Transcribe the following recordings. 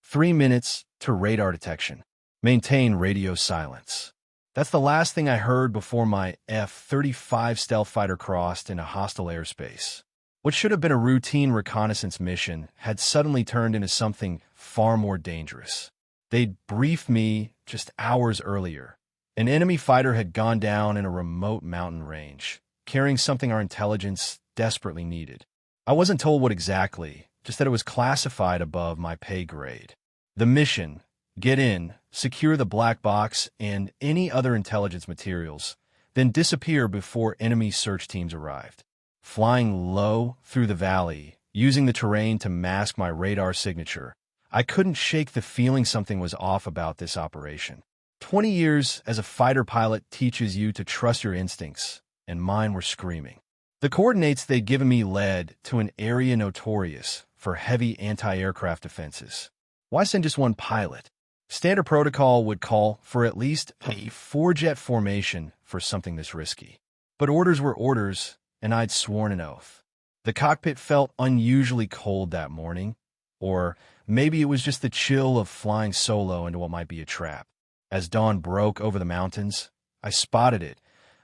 3 minutes to radar detection. Maintain radio silence. That's the last thing I heard before my F-35 stealth fighter crossed into hostile airspace. What should have been a routine reconnaissance mission had suddenly turned into something far more dangerous. They'd briefed me just hours earlier. An enemy fighter had gone down in a remote mountain range, carrying something our intelligence desperately needed. I wasn't told what exactly, just that it was classified above my pay grade. The mission: get in, secure the black box and any other intelligence materials, then disappear before enemy search teams arrived. Flying low through the valley, using the terrain to mask my radar signature, I couldn't shake the feeling something was off about this operation. 20 years as a fighter pilot teaches you to trust your instincts, and mine were screaming. The coordinates they'd given me led to an area notorious for heavy anti-aircraft defenses. Why send just one pilot? Standard protocol would call for at least a 4-jet formation for something this risky. But orders were orders, and I'd sworn an oath. The cockpit felt unusually cold that morning, or maybe it was just the chill of flying solo into what might be a trap. As dawn broke over the mountains, I spotted it,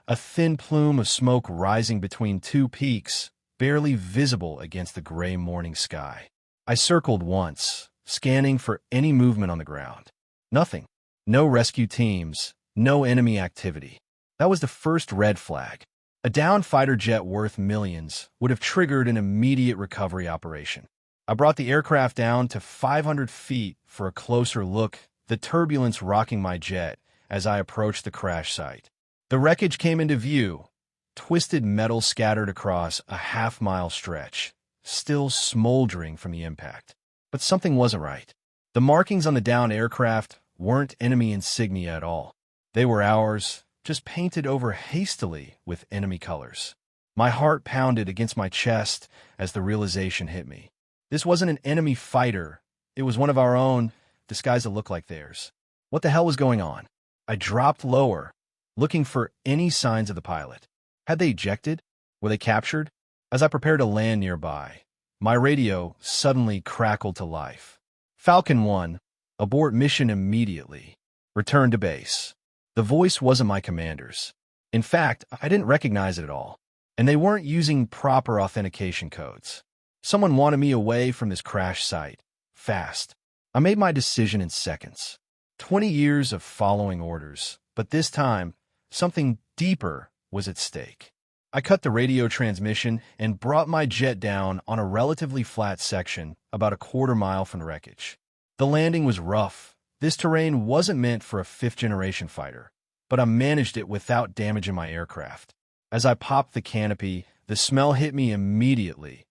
a thin plume of smoke rising between two peaks, barely visible against the gray morning sky. I circled once, scanning for any movement on the ground. Nothing. No rescue teams, no enemy activity. That was the first red flag. A downed fighter jet worth millions would have triggered an immediate recovery operation. I brought the aircraft down to 500 feet for a closer look, the turbulence rocking my jet as I approached the crash site. The wreckage came into view, twisted metal scattered across a half-mile stretch, still smoldering from the impact. But something wasn't right. The markings on the downed aircraft weren't enemy insignia at all. They were ours, just painted over hastily with enemy colors. My heart pounded against my chest as the realization hit me. This wasn't an enemy fighter. It was one of our own, disguised to look like theirs. What the hell was going on? I dropped lower, looking for any signs of the pilot. Had they ejected? Were they captured? As I prepared to land nearby, my radio suddenly crackled to life. Falcon 1, abort mission immediately. Return to base. The voice wasn't my commander's. In fact, I didn't recognize it at all. And they weren't using proper authentication codes. Someone wanted me away from this crash site. Fast. I made my decision in seconds. 20 years of following orders, but this time, something deeper was at stake. I cut the radio transmission and brought my jet down on a relatively flat section about a quarter-mile from the wreckage. The landing was rough. This terrain wasn't meant for a fifth-generation fighter, but I managed it without damaging my aircraft. As I popped the canopy, the smell hit me immediately.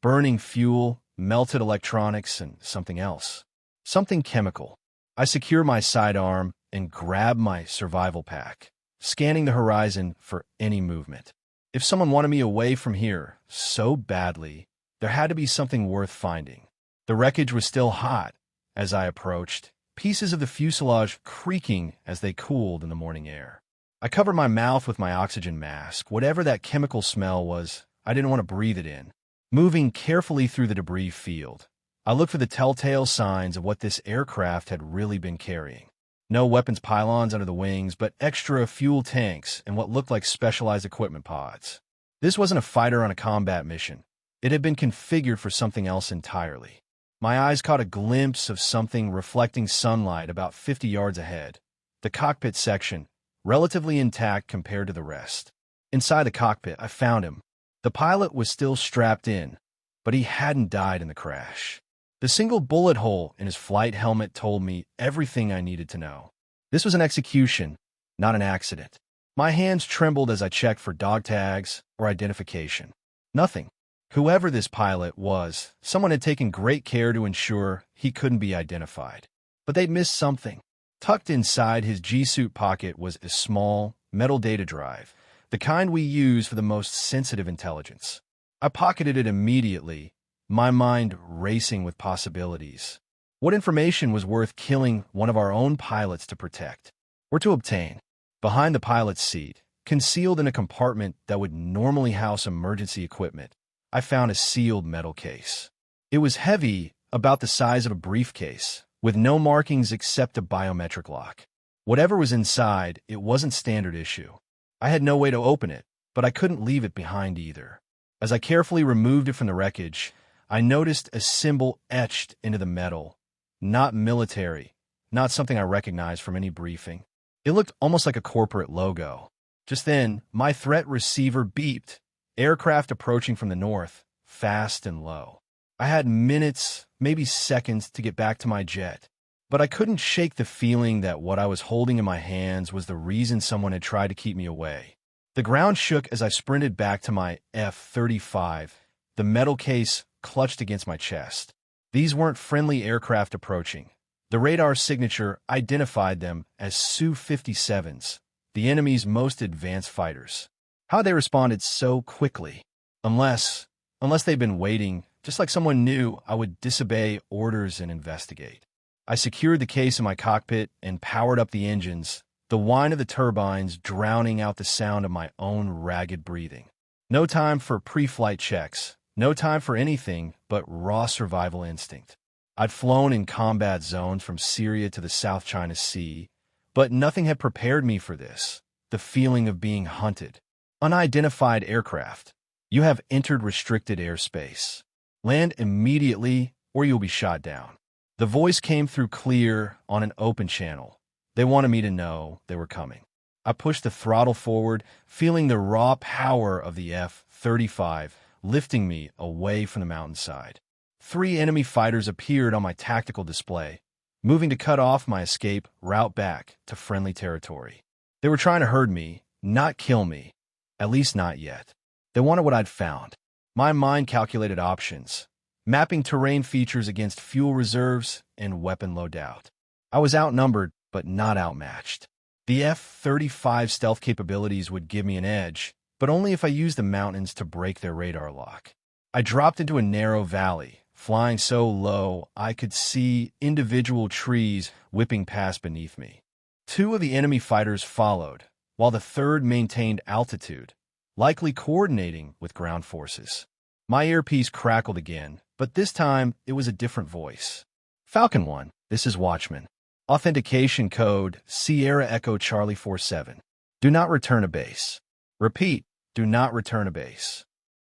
Burning fuel, melted electronics, and something else. Something chemical. I secured my sidearm and grabbed my survival pack, scanning the horizon for any movement. If someone wanted me away from here so badly, there had to be something worth finding. The wreckage was still hot as I approached, pieces of the fuselage creaking as they cooled in the morning air. I covered my mouth with my oxygen mask. Whatever that chemical smell was, I didn't want to breathe it in. Moving carefully through the debris field, I looked for the telltale signs of what this aircraft had really been carrying. No weapons pylons under the wings, but extra fuel tanks and what looked like specialized equipment pods. This wasn't a fighter on a combat mission. It had been configured for something else entirely. My eyes caught a glimpse of something reflecting sunlight about 50 yards ahead. The cockpit section, relatively intact compared to the rest. Inside the cockpit, I found him. The pilot was still strapped in, but he hadn't died in the crash. The single bullet hole in his flight helmet told me everything I needed to know. This was an execution, not an accident. My hands trembled as I checked for dog tags or identification. Nothing. Whoever this pilot was, someone had taken great care to ensure he couldn't be identified. But they'd missed something. Tucked inside his G-suit pocket was a small, metal data drive, the kind we use for the most sensitive intelligence. I pocketed it immediately, my mind racing with possibilities. What information was worth killing one of our own pilots to protect or to obtain? Behind the pilot's seat, concealed in a compartment that would normally house emergency equipment, I found a sealed metal case. It was heavy, about the size of a briefcase, with no markings except a biometric lock. Whatever was inside, it wasn't standard issue. I had no way to open it, but I couldn't leave it behind either. As I carefully removed it from the wreckage, I noticed a symbol etched into the metal. Not military, not something I recognized from any briefing. It looked almost like a corporate logo. Just then, my threat receiver beeped. Aircraft approaching from the north, fast and low. I had minutes, maybe seconds, to get back to my jet. But I couldn't shake the feeling that what I was holding in my hands was the reason someone had tried to keep me away. The ground shook as I sprinted back to my F-35, the metal case clutched against my chest. These weren't friendly aircraft approaching. The radar signature identified them as Su-57s, the enemy's most advanced fighters. How they responded so quickly. Unless they'd been waiting, just like someone knew I would disobey orders and investigate. I secured the case in my cockpit and powered up the engines, the whine of the turbines drowning out the sound of my own ragged breathing. No time for pre-flight checks, no time for anything but raw survival instinct. I'd flown in combat zones from Syria to the South China Sea, but nothing had prepared me for this, the feeling of being hunted. Unidentified aircraft. You have entered restricted airspace. Land immediately or you'll be shot down. The voice came through clear on an open channel. They wanted me to know they were coming. I pushed the throttle forward, feeling the raw power of the F-35 lifting me away from the mountainside. 3 enemy fighters appeared on my tactical display, moving to cut off my escape route back to friendly territory. They were trying to herd me, not kill me. At least not yet. They wanted what I'd found. My mind calculated options, mapping terrain features against fuel reserves and weapon loadout. I was outnumbered, but not outmatched. The F-35 stealth capabilities would give me an edge, but only if I used the mountains to break their radar lock. I dropped into a narrow valley, flying so low I could see individual trees whipping past beneath me. 2 of the enemy fighters followed, while the third maintained altitude, likely coordinating with ground forces. My earpiece crackled again, but this time it was a different voice. Falcon 1, this is Watchman. Authentication code Sierra Echo Charlie 47. Do not return to base. Repeat, do not return to base.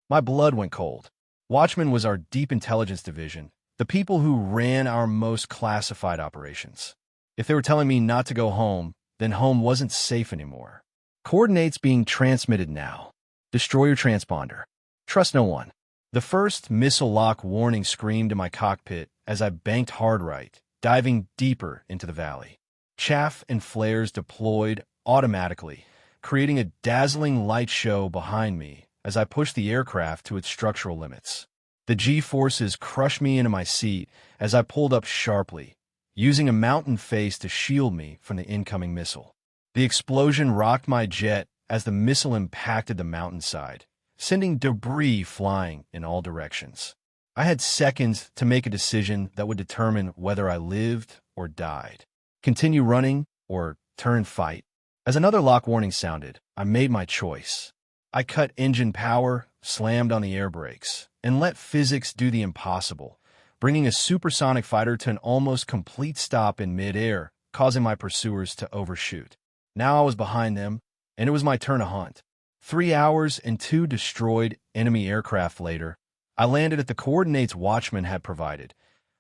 My blood went cold. Watchman was our deep intelligence division, the people who ran our most classified operations. If they were telling me not to go home, then home wasn't safe anymore. Coordinates being transmitted now. Destroyer transponder. Trust no one. The first missile lock warning screamed in my cockpit as I banked hard right, diving deeper into the valley. Chaff and flares deployed automatically, creating a dazzling light show behind me as I pushed the aircraft to its structural limits. The G-forces crushed me into my seat as I pulled up sharply, using a mountain face to shield me from the incoming missile. The explosion rocked my jet as the missile impacted the mountainside, sending debris flying in all directions. I had seconds to make a decision that would determine whether I lived or died. Continue running or turn fight. As another lock warning sounded, I made my choice. I cut engine power, slammed on the air brakes, and let physics do the impossible, bringing a supersonic fighter to an almost complete stop in midair, causing my pursuers to overshoot. Now I was behind them, and it was my turn to hunt. 3 hours and 2 destroyed enemy aircraft later, I landed at the coordinates Watchman had provided,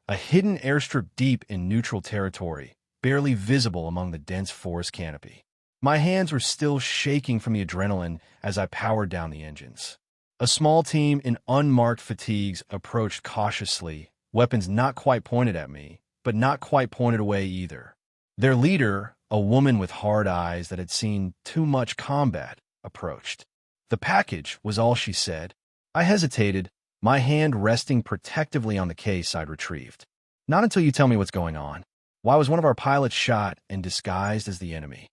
a hidden airstrip deep in neutral territory, barely visible among the dense forest canopy. My hands were still shaking from the adrenaline as I powered down the engines. A small team in unmarked fatigues approached cautiously, weapons not quite pointed at me, but not quite pointed away either. Their leader, a woman with hard eyes that had seen too much combat, approached. The package was all she said. I hesitated, my hand resting protectively on the case I'd retrieved. Not until you tell me what's going on. Why was one of our pilots shot and disguised as the enemy?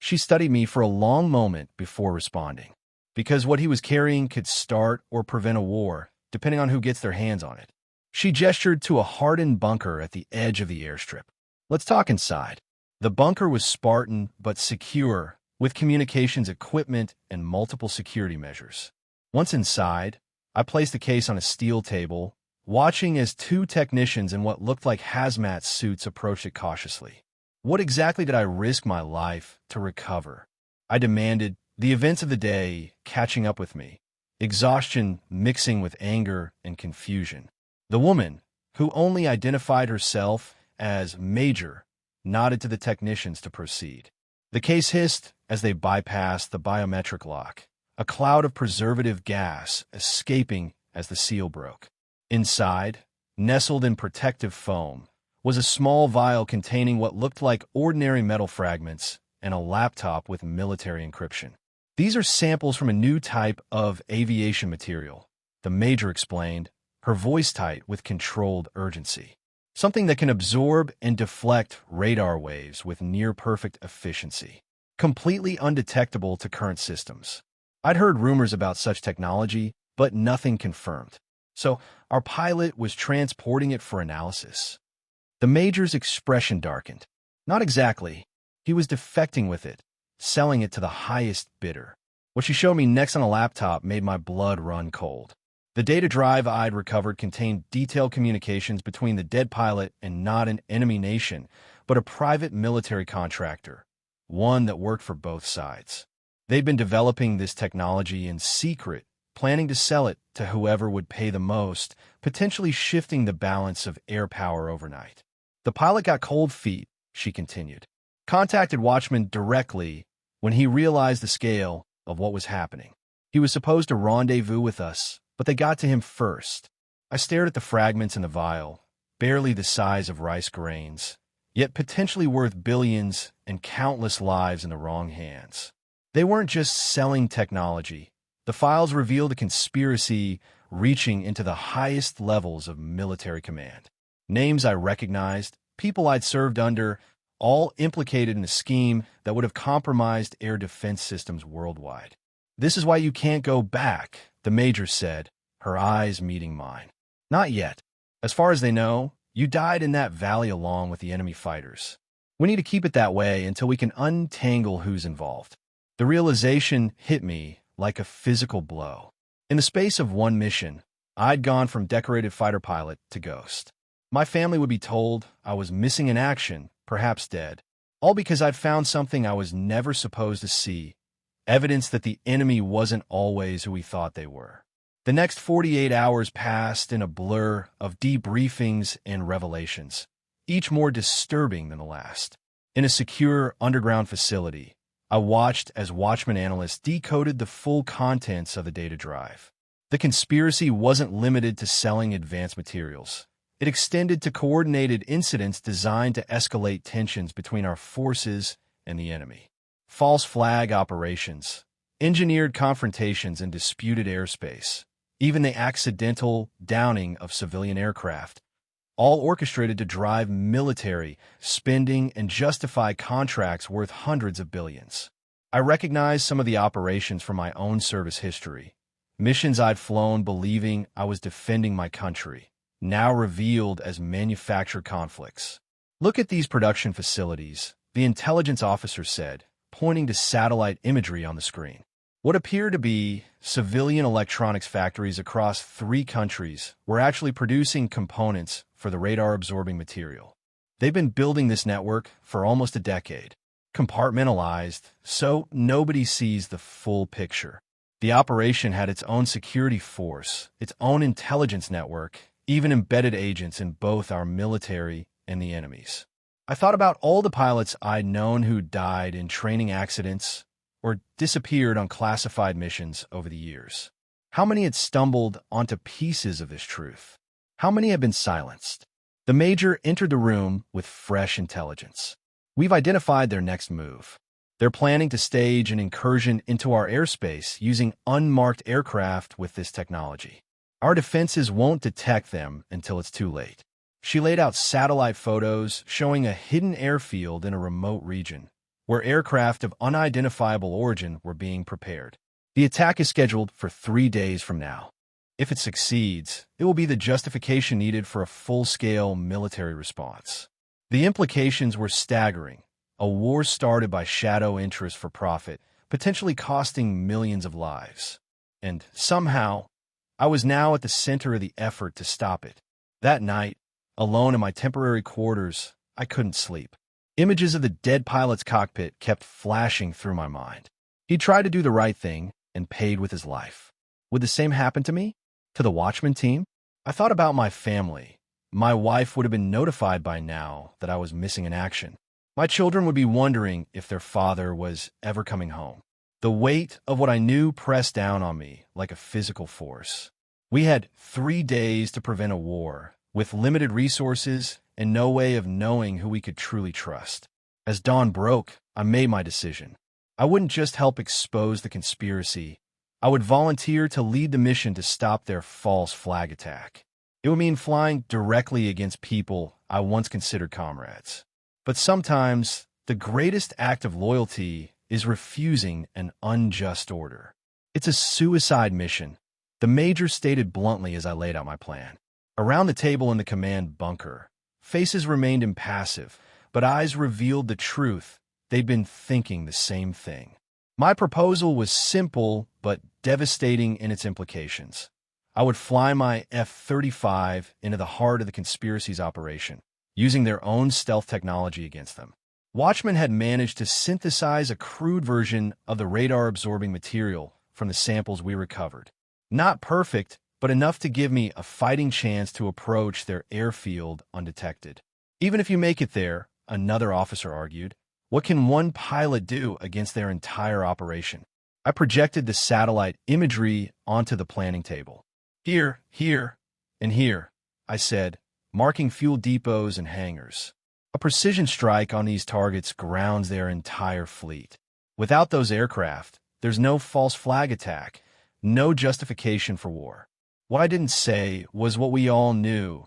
She studied me for a long moment before responding. Because what he was carrying could start or prevent a war, depending on who gets their hands on it. She gestured to a hardened bunker at the edge of the airstrip. Let's talk inside. The bunker was Spartan but secure, with communications equipment and multiple security measures. Once inside, I placed the case on a steel table, watching as two technicians in what looked like hazmat suits approached it cautiously. What exactly did I risk my life to recover? I demanded, the events of the day catching up with me, exhaustion mixing with anger and confusion. The woman, who only identified herself as Major, nodded to the technicians to proceed. The case hissed as they bypassed the biometric lock, a cloud of preservative gas escaping as the seal broke. Inside, nestled in protective foam, was a small vial containing what looked like ordinary metal fragments and a laptop with military encryption. These are samples from a new type of aviation material, the Major explained, her voice tight with controlled urgency. Something that can absorb and deflect radar waves with near-perfect efficiency, completely undetectable to current systems. I'd heard rumors about such technology, but nothing confirmed. So our pilot was transporting it for analysis. The Major's expression darkened. Not exactly. He was defecting with it, selling it to the highest bidder. What she showed me next on a laptop made my blood run cold. The data drive I'd recovered contained detailed communications between the dead pilot and not an enemy nation, but a private military contractor, one that worked for both sides. They'd been developing this technology in secret, planning to sell it to whoever would pay the most, potentially shifting the balance of air power overnight. The pilot got cold feet, she continued. Contacted Watchman directly when he realized the scale of what was happening. He was supposed to rendezvous with us, but they got to him first. I stared at the fragments in the vial, barely the size of rice grains, yet potentially worth billions and countless lives in the wrong hands. They weren't just selling technology. The files revealed a conspiracy reaching into the highest levels of military command. Names I recognized, people I'd served under, all implicated in a scheme that would have compromised air defense systems worldwide. This is why you can't go back, the Major said, her eyes meeting mine. Not yet. As far as they know, you died in that valley along with the enemy fighters. We need to keep it that way until we can untangle who's involved. The realization hit me like a physical blow. In the space of one mission, I'd gone from decorated fighter pilot to ghost. My family would be told I was missing in action, perhaps dead, all because I'd found something I was never supposed to see, evidence that the enemy wasn't always who we thought they were. The next 48 hours passed in a blur of debriefings and revelations, each more disturbing than the last. In a secure underground facility, I watched as Watchman analysts decoded the full contents of the data drive. The conspiracy wasn't limited to selling advanced materials. It extended to coordinated incidents designed to escalate tensions between our forces and the enemy. False flag operations, engineered confrontations in disputed airspace, even the accidental downing of civilian aircraft, all orchestrated to drive military spending and justify contracts worth hundreds of billions. I recognized some of the operations from my own service history, missions I'd flown believing I was defending my country, now revealed as manufactured conflicts. Look at these production facilities, the intelligence officer said, pointing to satellite imagery on the screen. What appeared to be civilian electronics factories across 3 countries were actually producing components for the radar-absorbing material. They've been building this network for almost a decade, compartmentalized, so nobody sees the full picture. The operation had its own security force, its own intelligence network, even embedded agents in both our military and the enemy's. I thought about all the pilots I'd known who died in training accidents or disappeared on classified missions over the years. How many had stumbled onto pieces of this truth? How many had been silenced? The Major entered the room with fresh intelligence. We've identified their next move. They're planning to stage an incursion into our airspace using unmarked aircraft with this technology. Our defenses won't detect them until it's too late. She laid out satellite photos showing a hidden airfield in a remote region, where aircraft of unidentifiable origin were being prepared. The attack is scheduled for 3 days from now. If it succeeds, it will be the justification needed for a full-scale military response. The implications were staggering. A war started by shadow interests for profit, potentially costing millions of lives. And somehow, I was now at the center of the effort to stop it. That night, alone in my temporary quarters, I couldn't sleep. Images of the dead pilot's cockpit kept flashing through my mind. He tried to do the right thing and paid with his life. Would the same happen to me? To the Watchman team? I thought about my family. My wife would have been notified by now that I was missing in action. My children would be wondering if their father was ever coming home. The weight of what I knew pressed down on me like a physical force. We had 3 days to prevent a war, with limited resources and no way of knowing who we could truly trust. As dawn broke, I made my decision. I wouldn't just help expose the conspiracy. I would volunteer to lead the mission to stop their false flag attack. It would mean flying directly against people I once considered comrades. But sometimes, the greatest act of loyalty is refusing an unjust order. It's a suicide mission, the major stated bluntly as I laid out my plan. Around the table in the command bunker, faces remained impassive, but eyes revealed the truth. They'd been thinking the same thing. My proposal was simple but devastating in its implications. I would fly my F-35 into the heart of the conspiracy's operation, using their own stealth technology against them. Watchmen had managed to synthesize a crude version of the radar-absorbing material from the samples we recovered. Not perfect, but enough to give me a fighting chance to approach their airfield undetected. Even if you make it there, another officer argued, what can one pilot do against their entire operation? I projected the satellite imagery onto the planning table. Here, and here, I said, marking fuel depots and hangars. A precision strike on these targets grounds their entire fleet. Without those aircraft, there's no false flag attack, no justification for war. What I didn't say was what we all knew,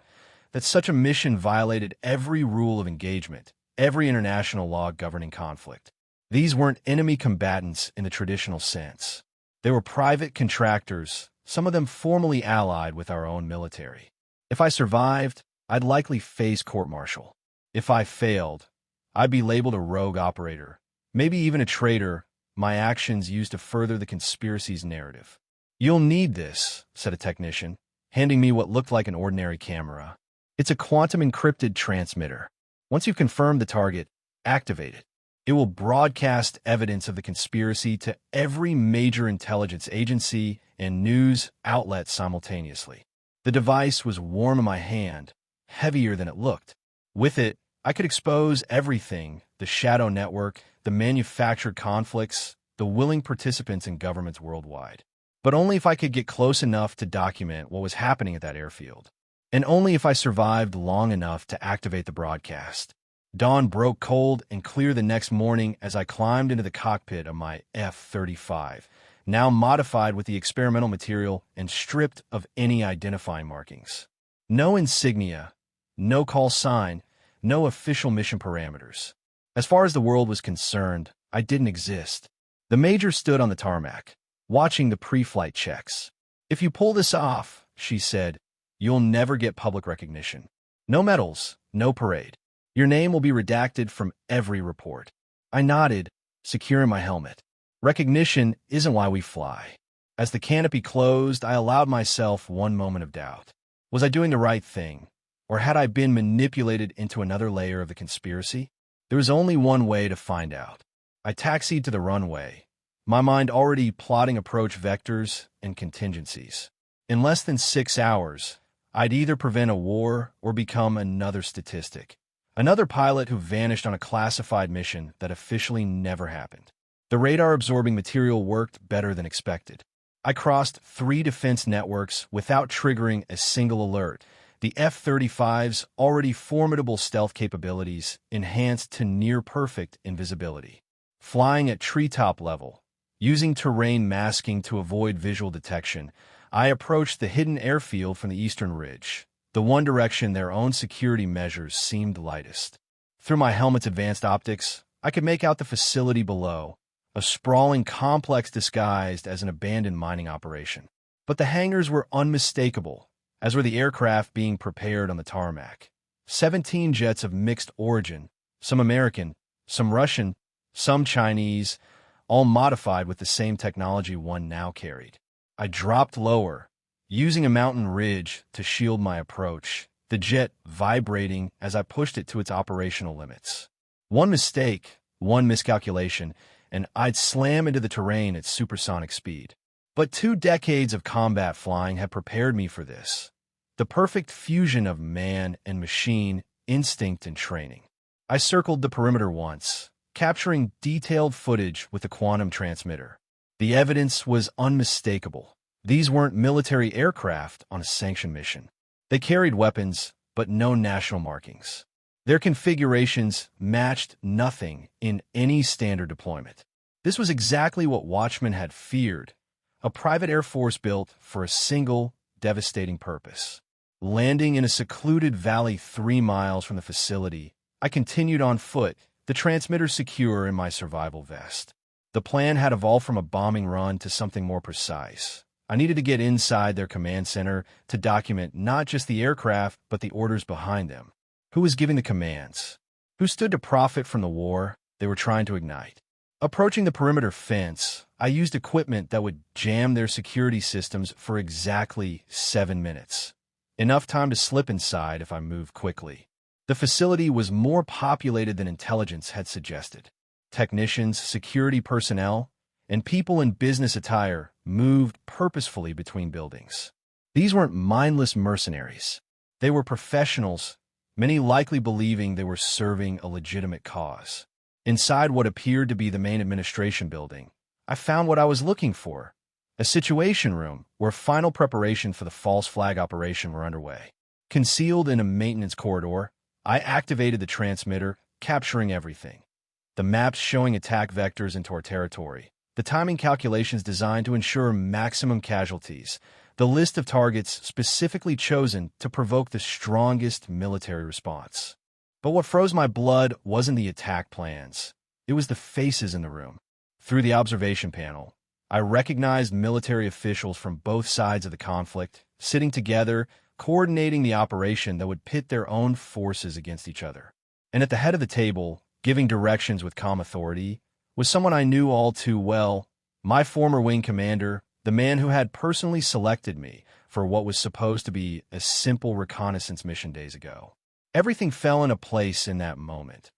that such a mission violated every rule of engagement, every international law governing conflict. These weren't enemy combatants in the traditional sense. They were private contractors, some of them formally allied with our own military. If I survived, I'd likely face court-martial. If I failed, I'd be labeled a rogue operator, maybe even a traitor, my actions used to further the conspiracy's narrative. You'll need this, said a technician, handing me what looked like an ordinary camera. It's a quantum-encrypted transmitter. Once you've confirmed the target, activate it. It will broadcast evidence of the conspiracy to every major intelligence agency and news outlet simultaneously. The device was warm in my hand, heavier than it looked. With it, I could expose everything, the shadow network, the manufactured conflicts, the willing participants in governments worldwide. But only if I could get close enough to document what was happening at that airfield. And only if I survived long enough to activate the broadcast. Dawn broke cold and clear the next morning as I climbed into the cockpit of my F-35, now modified with the experimental material and stripped of any identifying markings. No insignia, no call sign, no official mission parameters. As far as the world was concerned, I didn't exist. The major stood on the tarmac, watching the pre-flight checks. If you pull this off, she said, you'll never get public recognition. No medals, no parade. Your name will be redacted from every report. I nodded, securing my helmet. Recognition isn't why we fly. As the canopy closed, I allowed myself one moment of doubt. Was I doing the right thing? Or had I been manipulated into another layer of the conspiracy? There was only one way to find out. I taxied to the runway, my mind already plotting approach vectors and contingencies. In less than 6 hours, I'd either prevent a war or become another statistic. Another pilot who vanished on a classified mission that officially never happened. The radar-absorbing material worked better than expected. I crossed 3 defense networks without triggering a single alert. The F-35's already formidable stealth capabilities enhanced to near-perfect invisibility. Flying at treetop level, using terrain masking to avoid visual detection, I approached the hidden airfield from the eastern ridge, the one direction their own security measures seemed lightest. Through my helmet's advanced optics, I could make out the facility below, a sprawling complex disguised as an abandoned mining operation. But the hangars were unmistakable, as were the aircraft being prepared on the tarmac. 17 jets of mixed origin, some American, some Russian, some Chinese, all modified with the same technology one now carried. I dropped lower, using a mountain ridge to shield my approach, the jet vibrating as I pushed it to its operational limits. One mistake, one miscalculation, and I'd slam into the terrain at supersonic speed. But 2 decades of combat flying had prepared me for this. The perfect fusion of man and machine, instinct and training. I circled the perimeter once, capturing detailed footage with the quantum transmitter. The evidence was unmistakable. These weren't military aircraft on a sanctioned mission. They carried weapons, but no national markings. Their configurations matched nothing in any standard deployment. This was exactly what Watchmen had feared, a private air force built for a single, devastating purpose. Landing in a secluded valley 3 miles from the facility, I continued on foot, the transmitter secure in my survival vest. The plan had evolved from a bombing run to something more precise. I needed to get inside their command center to document not just the aircraft, but the orders behind them. Who was giving the commands? Who stood to profit from the war they were trying to ignite? Approaching the perimeter fence, I used equipment that would jam their security systems for exactly 7 minutes. Enough time to slip inside if I moved quickly. The facility was more populated than intelligence had suggested. Technicians, security personnel, and people in business attire moved purposefully between buildings. These weren't mindless mercenaries. They were professionals, many likely believing they were serving a legitimate cause. Inside what appeared to be the main administration building, I found what I was looking for, a situation room where final preparation for the false flag operation were underway. Concealed in a maintenance corridor, I activated the transmitter, capturing everything. The maps showing attack vectors into our territory, the timing calculations designed to ensure maximum casualties, the list of targets specifically chosen to provoke the strongest military response. But what froze my blood wasn't the attack plans. It was the faces in the room. Through the observation panel, I recognized military officials from both sides of the conflict, sitting together, coordinating the operation that would pit their own forces against each other. And at the head of the table, giving directions with calm authority, was someone I knew all too well, my former wing commander, the man who had personally selected me for what was supposed to be a simple reconnaissance mission days ago. Everything fell into place in that moment.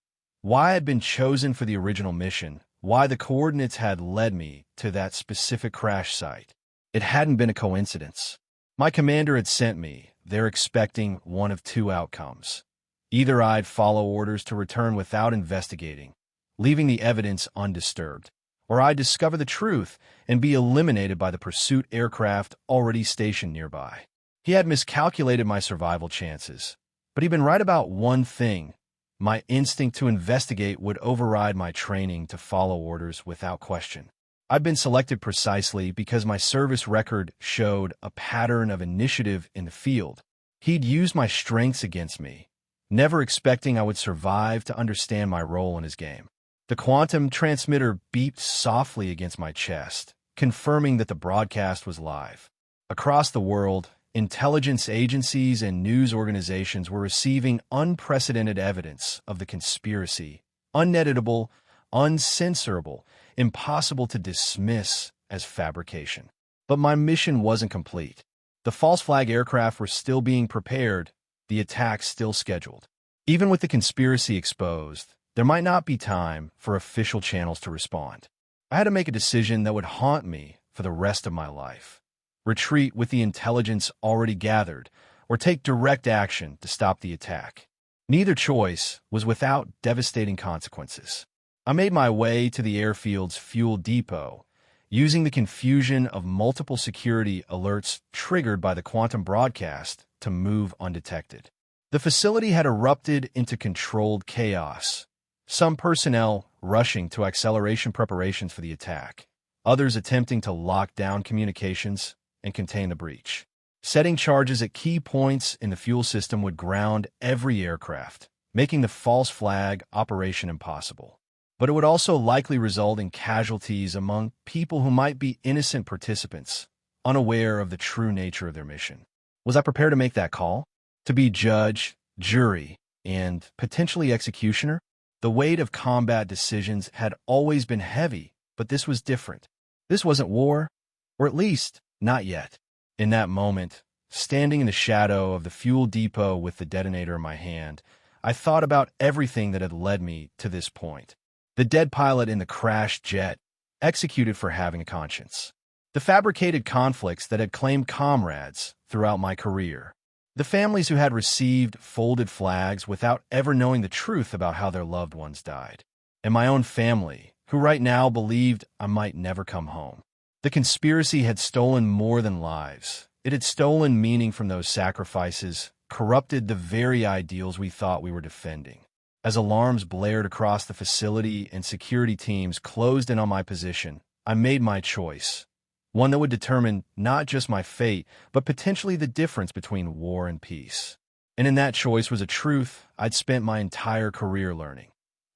Why I had been chosen for the original mission, why the coordinates had led me to that specific crash site. It hadn't been a coincidence. My commander had sent me, there expecting one of 2 outcomes. Either I'd follow orders to return without investigating, leaving the evidence undisturbed, or I'd discover the truth and be eliminated by the pursuit aircraft already stationed nearby. He had miscalculated my survival chances, but he'd been right about one thing. My instinct to investigate would override my training to follow orders without question. I'd been selected precisely because my service record showed a pattern of initiative in the field. He'd used my strengths against me, never expecting I would survive to understand my role in his game. The quantum transmitter beeped softly against my chest, confirming that the broadcast was live. Across the world, intelligence agencies and news organizations were receiving unprecedented evidence of the conspiracy, uneditable, uncensorable, impossible to dismiss as fabrication. But my mission wasn't complete. The false flag aircraft were still being prepared, the attack still scheduled. Even with the conspiracy exposed, there might not be time for official channels to respond. I had to make a decision that would haunt me for the rest of my life. Retreat with the intelligence already gathered, or take direct action to stop the attack. Neither choice was without devastating consequences. I made my way to the airfield's fuel depot, using the confusion of multiple security alerts triggered by the quantum broadcast to move undetected. The facility had erupted into controlled chaos, some personnel rushing to acceleration preparations for the attack, others attempting to lock down communications and contain the breach. Setting charges at key points in the fuel system would ground every aircraft, making the false flag operation impossible. But it would also likely result in casualties among people who might be innocent participants, unaware of the true nature of their mission. Was I prepared to make that call? To be judge, jury, and potentially executioner? The weight of combat decisions had always been heavy, but this was different. This wasn't war, or at least, not yet. In that moment, standing in the shadow of the fuel depot with the detonator in my hand, I thought about everything that had led me to this point. The dead pilot in the crashed jet, executed for having a conscience. The fabricated conflicts that had claimed comrades throughout my career. The families who had received folded flags without ever knowing the truth about how their loved ones died. And my own family, who right now believed I might never come home. The conspiracy had stolen more than lives. It had stolen meaning from those sacrifices, corrupted the very ideals we thought we were defending. As alarms blared across the facility and security teams closed in on my position, I made my choice. One that would determine not just my fate, but potentially the difference between war and peace. And in that choice was a truth I'd spent my entire career learning.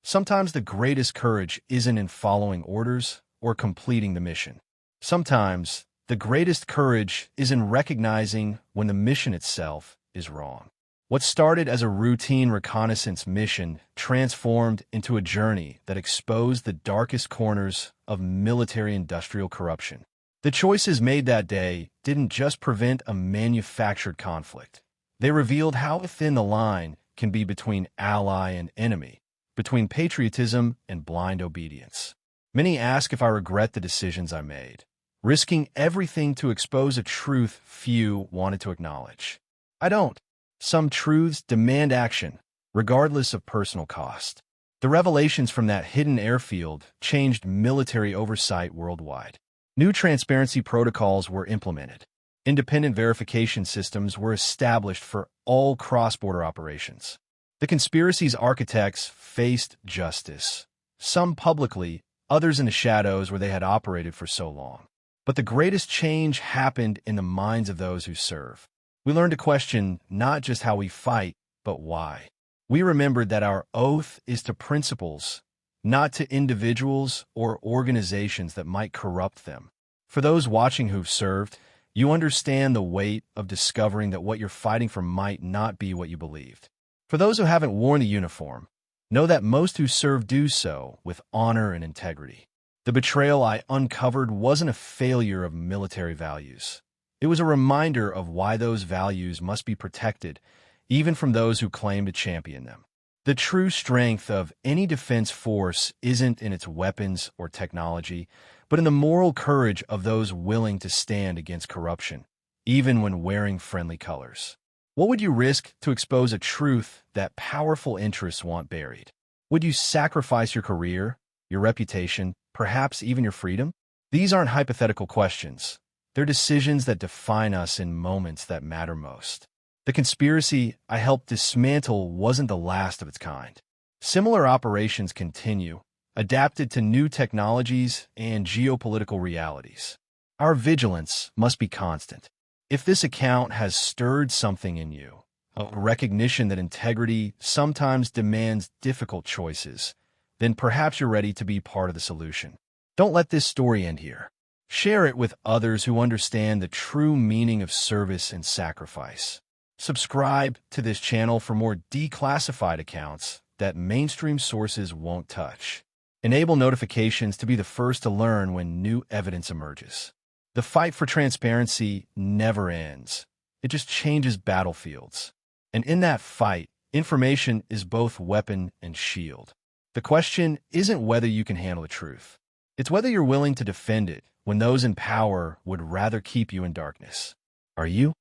Sometimes the greatest courage isn't in following orders or completing the mission. Sometimes the greatest courage is in recognizing when the mission itself is wrong. What started as a routine reconnaissance mission transformed into a journey that exposed the darkest corners of military-industrial corruption. The choices made that day didn't just prevent a manufactured conflict. They revealed how thin the line can be between ally and enemy, between patriotism and blind obedience. Many ask if I regret the decisions I made, risking everything to expose a truth few wanted to acknowledge. I don't. Some truths demand action, regardless of personal cost. The revelations from that hidden airfield changed military oversight worldwide. New transparency protocols were implemented. Independent verification systems were established for all cross-border operations. The conspiracy's architects faced justice, some publicly, others in the shadows where they had operated for so long. But the greatest change happened in the minds of those who serve. We learned to question not just how we fight, but why. We remembered that our oath is to principles, not to individuals or organizations that might corrupt them. For those watching who've served, you understand the weight of discovering that what you're fighting for might not be what you believed. For those who haven't worn the uniform, know that most who serve do so with honor and integrity. The betrayal I uncovered wasn't a failure of military values. It was a reminder of why those values must be protected, even from those who claim to champion them. The true strength of any defense force isn't in its weapons or technology, but in the moral courage of those willing to stand against corruption, even when wearing friendly colors. What would you risk to expose a truth that powerful interests want buried? Would you sacrifice your career, your reputation, perhaps even your freedom? These aren't hypothetical questions. They're decisions that define us in moments that matter most. The conspiracy I helped dismantle wasn't the last of its kind. Similar operations continue, adapted to new technologies and geopolitical realities. Our vigilance must be constant. If this account has stirred something in you, a recognition that integrity sometimes demands difficult choices, then perhaps you're ready to be part of the solution. Don't let this story end here. Share it with others who understand the true meaning of service and sacrifice. Subscribe to this channel for more declassified accounts that mainstream sources won't touch. Enable notifications to be the first to learn when new evidence emerges. The fight for transparency never ends. It just changes battlefields. And in that fight, information is both weapon and shield. The question isn't whether you can handle the truth. It's whether you're willing to defend it when those in power would rather keep you in darkness. Are you?